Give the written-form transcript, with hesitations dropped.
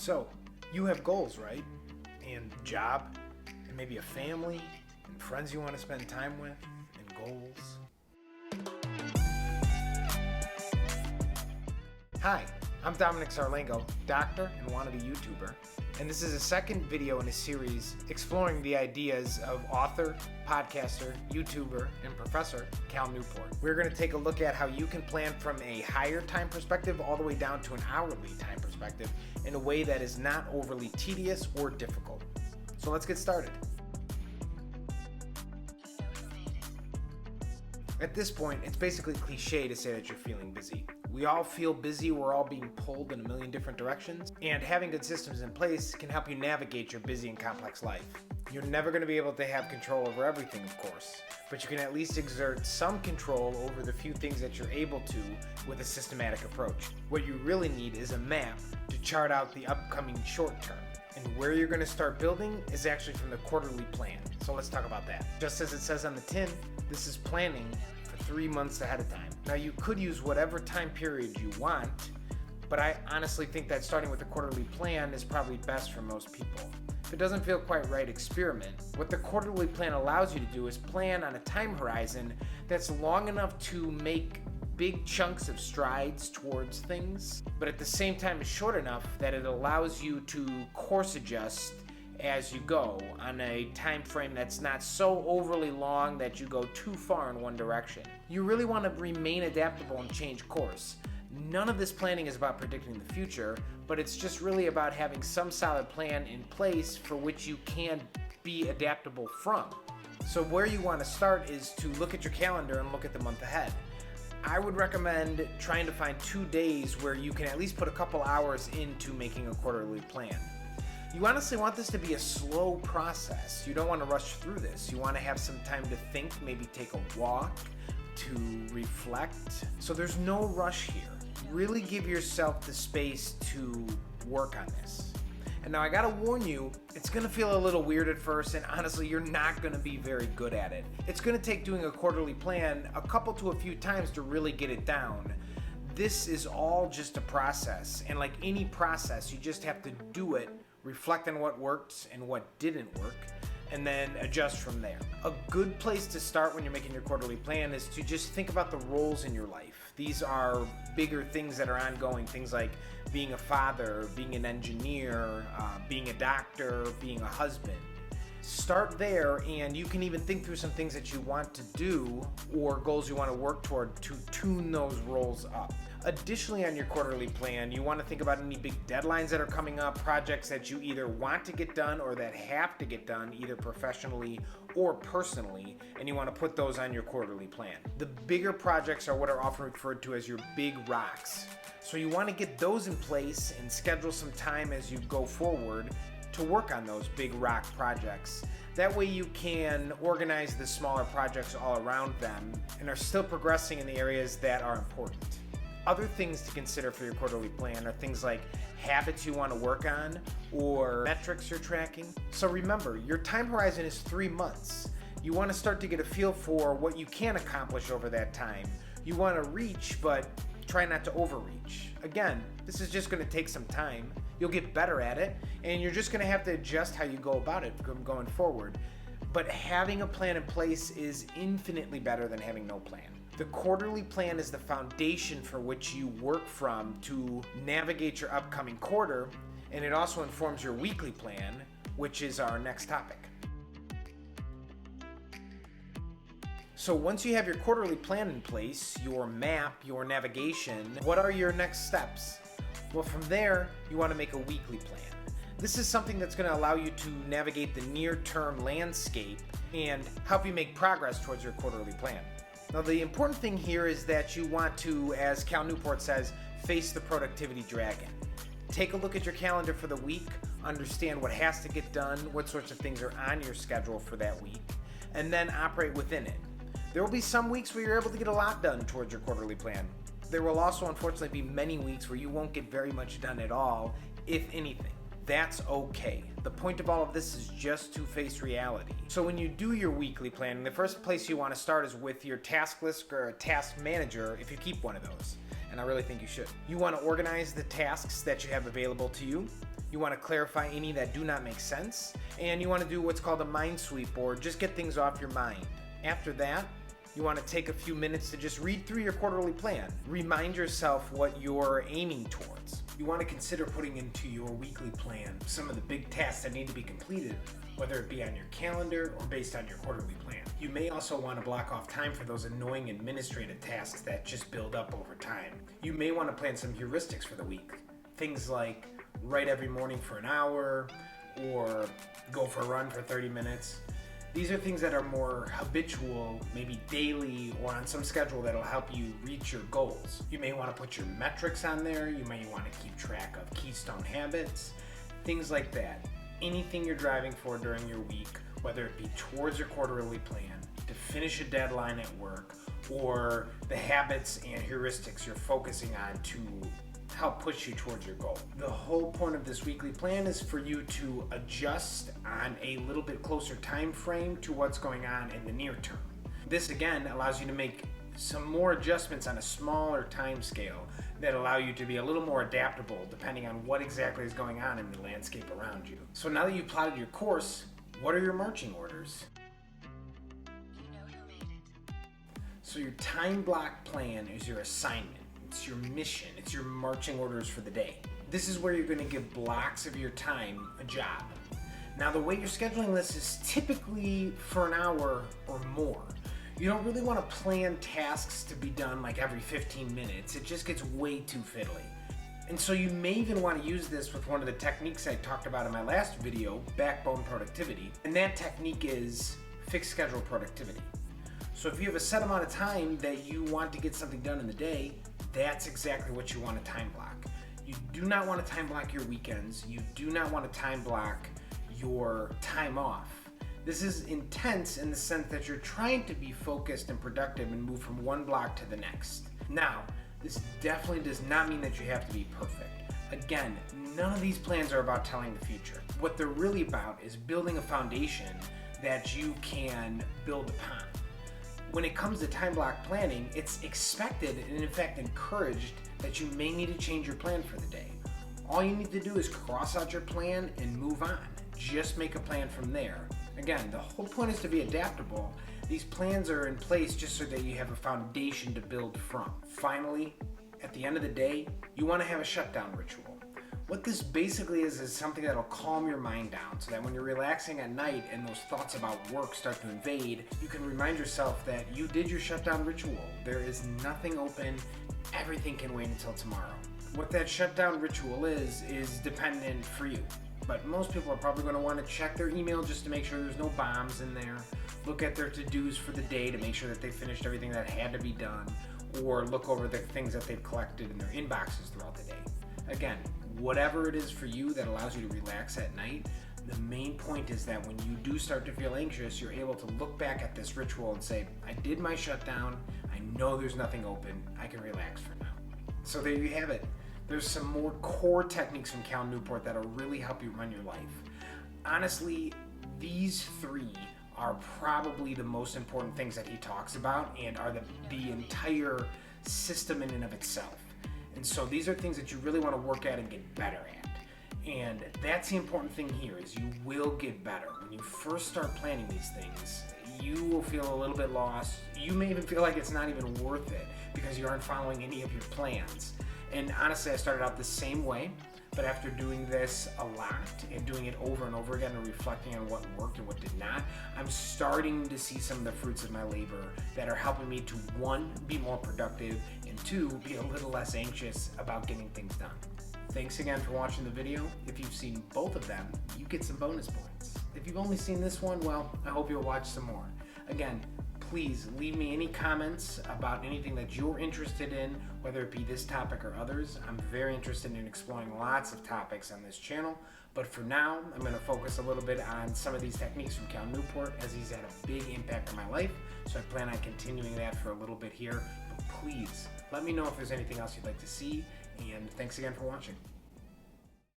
So, you have goals, right? And a job, and maybe a family, and friends you want to spend time with, and goals. Hi, I'm Dominic Sarlango, doctor and wannabe YouTuber, and this is a second video in a series exploring the ideas of author, podcaster, YouTuber, and professor Cal Newport. We're going to take a look at how you can plan from a higher time perspective all the way down to an hourly time perspective in a way that is not overly tedious or difficult. So let's get started. At this point, it's basically cliche to say that you're feeling busy. We all feel busy, we're all being pulled in a million different directions, and having good systems in place can help you navigate your busy and complex life. You're never going to be able to have control over everything, of course, but you can at least exert some control over the few things that you're able to with a systematic approach. What you really need is a map to chart out the upcoming short term. And where you're going to start building is actually from the quarterly plan. So let's talk about that. Just as it says on the tin, this is planning for 3 months ahead of time. Now you could use whatever time period you want, but I honestly think that starting with a quarterly plan is probably best for most people. If it doesn't feel quite right, experiment. What the quarterly plan allows you to do is plan on a time horizon that's long enough to make big chunks of strides towards things, but at the same time is short enough that it allows you to course adjust as you go on a time frame that's not so overly long that you go too far in one direction. You really want to remain adaptable and change course. None of this planning is about predicting the future, but it's just really about having some solid plan in place for which you can be adaptable from. So where you want to start is to look at your calendar and look at the month ahead. I would recommend trying to find 2 days where you can at least put a couple hours into making a quarterly plan. You honestly want this to be a slow process. You don't want to rush through this. You want to have some time to think, maybe take a walk, to reflect. So there's no rush here. Really give yourself the space to work on this. And now I gotta warn you, it's gonna feel a little weird at first, and honestly, you're not gonna be very good at it. It's gonna take doing a quarterly plan a couple to a few times to really get it down. This is all just a process, and like any process, you just have to do it, reflect on what worked and what didn't work, and then adjust from there. A good place to start when you're making your quarterly plan is to just think about the roles in your life. These are bigger things that are ongoing, things like being a father, being an engineer, being a doctor, being a husband. Start there, and you can even think through some things that you want to do or goals you want to work toward to tune those roles up. Additionally, on your quarterly plan, you want to think about any big deadlines that are coming up, projects that you either want to get done or that have to get done, either professionally or personally, and you want to put those on your quarterly plan. The bigger projects are what are often referred to as your big rocks. So you want to get those in place and schedule some time as you go forward to work on those big rock projects. That way you can organize the smaller projects all around them and are still progressing in the areas that are important. Other things to consider for your quarterly plan are things like habits you want to work on or metrics you're tracking. So remember, your time horizon is 3 months. You want to start to get a feel for what you can accomplish over that time. You want to reach, but try not to overreach. Again, this is just going to take some time. You'll get better at it, and you're just going to have to adjust how you go about it going forward. But having a plan in place is infinitely better than having no plan. The quarterly plan is the foundation for which you work from to navigate your upcoming quarter, and it also informs your weekly plan, which is our next topic. So once you have your quarterly plan in place, your map, your navigation, what are your next steps? Well, from there, you want to make a weekly plan. This is something that's going to allow you to navigate the near-term landscape and help you make progress towards your quarterly plan. Now, the important thing here is that you want to, as Cal Newport says, face the productivity dragon. Take a look at your calendar for the week, understand what has to get done, what sorts of things are on your schedule for that week, and then operate within it. There will be some weeks where you're able to get a lot done towards your quarterly plan. There will also unfortunately be many weeks where you won't get very much done at all, if anything. That's okay. The point of all of this is just to face reality. So when you do your weekly planning, the first place you want to start is with your task list or a task manager if you keep one of those. And I really think you should. You want to organize the tasks that you have available to you. You want to clarify any that do not make sense, and you want to do what's called a mind sweep, or just get things off your mind. After that, you want to take a few minutes to just read through your quarterly plan. Remind yourself what you're aiming towards. You want to consider putting into your weekly plan some of the big tasks that need to be completed, whether it be on your calendar or based on your quarterly plan. You may also want to block off time for those annoying administrative tasks that just build up over time. You may want to plan some heuristics for the week. Things like write every morning for an hour, or go for a run for 30 minutes. These are things that are more habitual, maybe daily or on some schedule that'll help you reach your goals. You may want to put your metrics on there. You may want to keep track of keystone habits, things like that. Anything you're driving for during your week, whether it be towards your quarterly plan, to finish a deadline at work, or the habits and heuristics you're focusing on to help push you towards your goal. The whole point of this weekly plan is for you to adjust on a little bit closer time frame to what's going on in the near term. This again allows you to make some more adjustments on a smaller time scale that allow you to be a little more adaptable depending on what exactly is going on in the landscape around you. So now that you've plotted your course, what are your marching orders? So your time block plan is your assignment. It's your mission, it's your marching orders for the day. This is where you're going to give blocks of your time a job. Now the way you're scheduling this is typically for an hour or more. You don't really want to plan tasks to be done like every 15 minutes. It just gets way too fiddly. And so you may even want to use this with one of the techniques I talked about in my last video, backbone productivity. And that technique is fixed schedule productivity. So if you have a set amount of time that you want to get something done in the day, that's exactly what you want to time block. You do not want to time block your weekends. You do not want to time block your time off. This is intense in the sense that you're trying to be focused and productive and move from one block to the next. Now, this definitely does not mean that you have to be perfect. Again, none of these plans are about telling the future. What they're really about is building a foundation that you can build upon. When it comes to time block planning, it's expected and in fact encouraged that you may need to change your plan for the day. All you need to do is cross out your plan and move on. Just make a plan from there. Again, the whole point is to be adaptable. These plans are in place just so that you have a foundation to build from. Finally, at the end of the day, you want to have a shutdown ritual. What this basically is something that'll calm your mind down so that when you're relaxing at night and those thoughts about work start to invade, you can remind yourself that you did your shutdown ritual. There is nothing open. Everything can wait until tomorrow. What that shutdown ritual is dependent for you. But most people are probably going to want to check their email just to make sure there's no bombs in there, look at their to-dos for the day to make sure that they finished everything that had to be done, or look over the things that they've collected in their inboxes throughout the day. Again, whatever it is for you that allows you to relax at night, the main point is that when you do start to feel anxious, you're able to look back at this ritual and say, I did my shutdown, I know there's nothing open, I can relax for now. So there you have it. There's some more core techniques from Cal Newport that'll really help you run your life. Honestly, these three are probably the most important things that he talks about and are the entire system in and of itself. And so these are things that you really want to work at and get better at. And that's the important thing here is you will get better. When you first start planning these things, you will feel a little bit lost. You may even feel like it's not even worth it because you aren't following any of your plans. And honestly, I started out the same way, but after doing this a lot and doing it over and over again and reflecting on what worked and what did not, I'm starting to see some of the fruits of my labor that are helping me to, one, be more productive, and two, be a little less anxious about getting things done. Thanks again for watching the video. If you've seen both of them, you get some bonus points. If you've only seen this one, well, I hope you'll watch some more. Again, please leave me any comments about anything that you're interested in, whether it be this topic or others. I'm very interested in exploring lots of topics on this channel, but for now, I'm going to focus a little bit on some of these techniques from Cal Newport as he's had a big impact on my life, so I plan on continuing that for a little bit here. But please, let me know if there's anything else you'd like to see, and thanks again for watching.